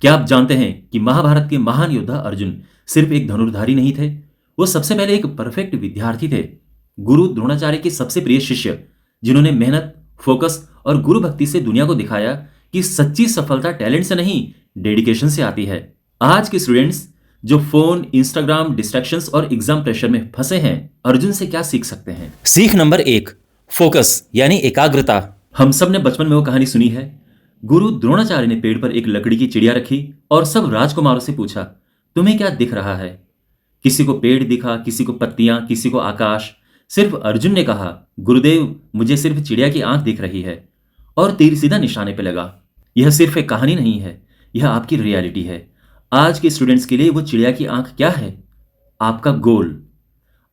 क्या आप जानते हैं कि महाभारत के महान योद्धा अर्जुन सिर्फ एक धनुर्धारी नहीं थे? वो सबसे पहले एक परफेक्ट विद्यार्थी थे। गुरु द्रोणाचार्य के सबसे प्रिय शिष्य, जिन्होंने मेहनत, फोकस और गुरु भक्ति से दुनिया को दिखाया कि सच्ची सफलता टैलेंट से नहीं, डेडिकेशन से आती है। आज के स्टूडेंट्स जो फोन, इंस्टाग्राम, डिस्ट्रैक्शंस और एग्जाम प्रेशर में फंसे हैं, अर्जुन से क्या सीख सकते हैं? सीख नंबर 1, फोकस यानी एकाग्रता। हम सब ने बचपन में वो कहानी सुनी है। गुरु द्रोणाचार्य ने पेड़ पर एक लकड़ी की चिड़िया रखी और सब राजकुमारों से पूछा, तुम्हें क्या दिख रहा है? किसी को पेड़ दिखा, किसी को पत्तियां, किसी को आकाश। सिर्फ अर्जुन ने कहा, गुरुदेव, मुझे सिर्फ चिड़िया की आंख दिख रही है। और तीर सीधा निशाने पे लगा। यह सिर्फ एक कहानी नहीं है, यह आपकी रियलिटी है। आज के स्टूडेंट्स के लिए वो चिड़िया की आंख क्या है? आपका गोल।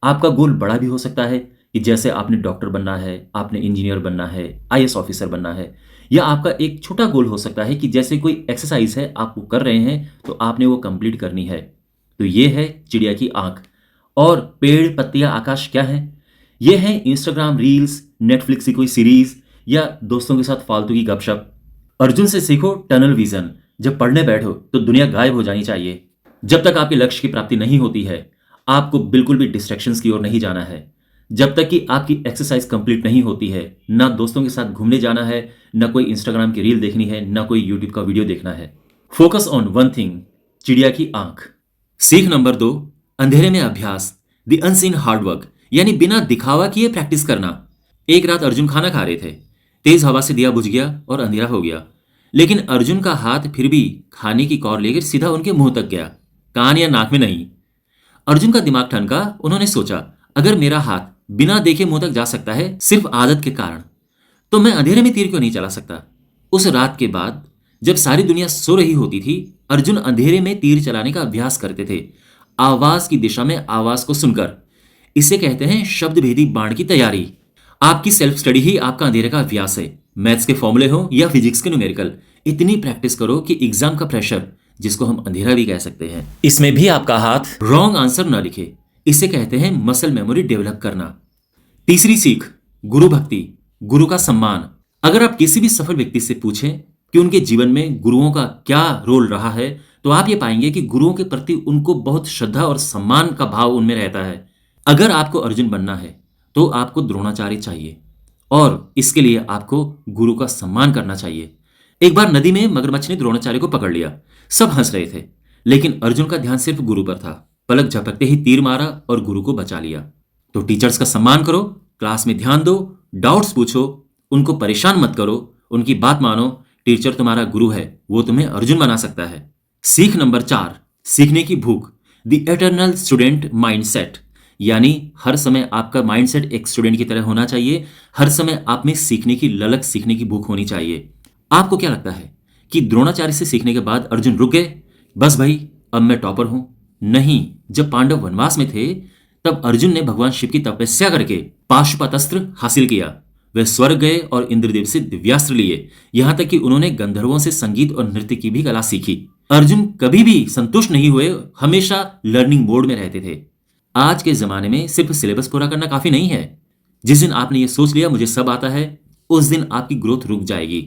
आपका गोल बड़ा भी हो सकता है कि जैसे आपने डॉक्टर बनना है, आपने इंजीनियर बनना है, आईएएस ऑफिसर बनना है। या आपका एक छोटा गोल हो सकता है कि जैसे कोई एक्सरसाइज है, आप वो कर रहे हैं तो आपने वो कंप्लीट करनी है। तो ये है चिड़िया की आंख। और पेड़, पत्तियां, आकाश क्या है? ये है इंस्टाग्राम रील्स, नेटफ्लिक्स की कोई सीरीज या दोस्तों के साथ फालतू की गपशप। अर्जुन से सीखो टनल विजन। जब पढ़ने बैठो तो दुनिया गायब हो जानी चाहिए। जब तक आपके लक्ष्य की प्राप्ति नहीं होती है, आपको बिल्कुल भी डिस्ट्रैक्शंस की ओर नहीं जाना है। जब तक कि आपकी एक्सरसाइज कंप्लीट नहीं होती है, ना दोस्तों के साथ घूमने जाना है, ना कोई इंस्टाग्राम की रील देखनी है, ना कोई यूट्यूब का वीडियो देखना है। फोकस ऑन वन थिंग, चिड़िया की आंख। सीख नंबर 2, अंधेरे में अभ्यास, द अनसीन हार्डवर्क यानी बिना दिखावा किए प्रैक्टिस करना। एक रात अर्जुन खाना खा रहे थे। तेज हवा से दिया बुझ गया और अंधेरा हो गया। लेकिन अर्जुन का हाथ फिर भी खाने की कौर लेकर सीधा उनके मुंह तक गया, कान या नाक में नहीं। अर्जुन का दिमाग ठनका। उन्होंने सोचा, अगर मेरा हाथ बिना देखे मुंह तक जा सकता है सिर्फ आदत के कारण, तो मैं अंधेरे में तीर क्यों नहीं चला सकता? उस रात के बाद जब सारी दुनिया सो रही होती थी, अर्जुन अंधेरे में तीर चलाने का अभ्यास करते थे, आवाज की दिशा में आवाज को सुनकर। इसे कहते हैं शब्द भेदी बाण की तैयारी। आपकी सेल्फ स्टडी ही आपका अंधेरे का अभ्यास है। मैथ्स के फॉर्मूले हो या फिजिक्स के न्यूमेरिकल, इतनी प्रैक्टिस करो कि एग्जाम का प्रेशर, जिसको हम अंधेरा भी कह सकते हैं, इसमें भी आपका हाथ रॉन्ग आंसर न लिखे। इसे कहते हैं मसल मेमोरी डेवलप करना। तीसरी सीख, गुरु भक्ति, गुरु का सम्मान। अगर आप किसी भी सफल व्यक्ति से पूछें कि उनके जीवन में गुरुओं का क्या रोल रहा है, तो आप ये पाएंगे कि गुरुओं के प्रति उनको बहुत श्रद्धा और सम्मान का भाव उनमें रहता है। अगर आपको अर्जुन बनना है तो आपको द्रोणाचार्य चाहिए, और इसके लिए आपको गुरु का सम्मान करना चाहिए। एक बार नदी में मगरमच्छ ने द्रोणाचार्य को पकड़ लिया। सब हंस रहे थे, लेकिन अर्जुन का ध्यान सिर्फ गुरु पर था। पलक झपकते ही तीर मारा और गुरु को बचा लिया। तो टीचर्स का सम्मान करो, क्लास में ध्यान दो, डाउट्स पूछो, उनको परेशान मत करो, उनकी बात मानो। टीचर तुम्हारा गुरु है, वो तुम्हें अर्जुन बना सकता है। सीख नंबर 4, सीखने की भूख, द एटर्नल स्टूडेंट माइंडसेट। यानी हर समय आपका माइंडसेट एक स्टूडेंट की तरह होना चाहिए। हर समय आप में सीखने की ललक, सीखने की भूख होनी चाहिए। आपको क्या लगता है कि द्रोणाचार्य से सीखने के बाद अर्जुन रुक गए, बस भाई अब मैं टॉपर हूं? नहीं। जब पांडव वनवास में थे तब अर्जुन ने भगवान शिव की तपस्या करके पाशुपतास्त्र हासिल किया। वे स्वर्ग गए और इंद्रदेव से दिव्यास्त्र लिए। यहां तक कि उन्होंने गंधर्वों से संगीत और नृत्य की भी कला सीखी। अर्जुन कभी भी संतुष्ट नहीं हुए, हमेशा लर्निंग मोड में रहते थे। आज के जमाने में सिर्फ सिलेबस पूरा करना काफी नहीं है। जिस दिन आपने ये सोच लिया मुझे सब आता है, उस दिन आपकी ग्रोथ रुक जाएगी।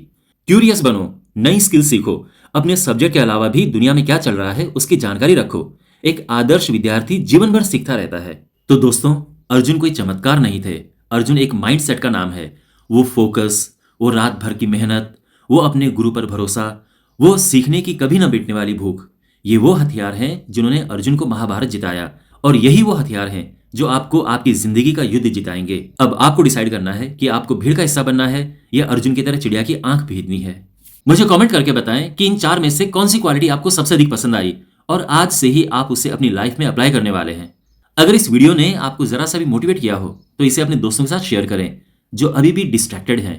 क्यूरियस बनो, नई स्किल सीखो, अपने सब्जेक्ट के अलावा भी दुनिया में क्या चल रहा है उसकी जानकारी रखो। एक आदर्श विद्यार्थी जीवन भर सीखता रहता है। तो दोस्तों, अर्जुन कोई चमत्कार नहीं थे। अर्जुन एक माइंडसेट का नाम है। वो फोकस, वो रात भर की मेहनत, वो अपने गुरु पर भरोसा, वो सीखने की कभी न मिटने वाली भूख, ये वो हथियार हैं जिन्होंने अर्जुन को महाभारत जिताया। और यही वो हथियार हैं जो आपको आपकी जिंदगी का युद्ध जिताएंगे। अब आपको डिसाइड करना है कि आपको भीड़ का हिस्सा बनना है या अर्जुन की तरह चिड़िया की आंख भेदनी है। मुझे कमेंट करके बताएं कि इन 4 में से कौन सी क्वालिटी आपको सबसे अधिक पसंद आई और आज से ही आप उसे अपनी लाइफ में अप्लाई करने वाले हैं। अगर इस वीडियो ने आपको जरा सा भी मोटिवेट किया हो तो इसे अपने दोस्तों के साथ शेयर करें जो अभी भी डिस्ट्रैक्टेड हैं।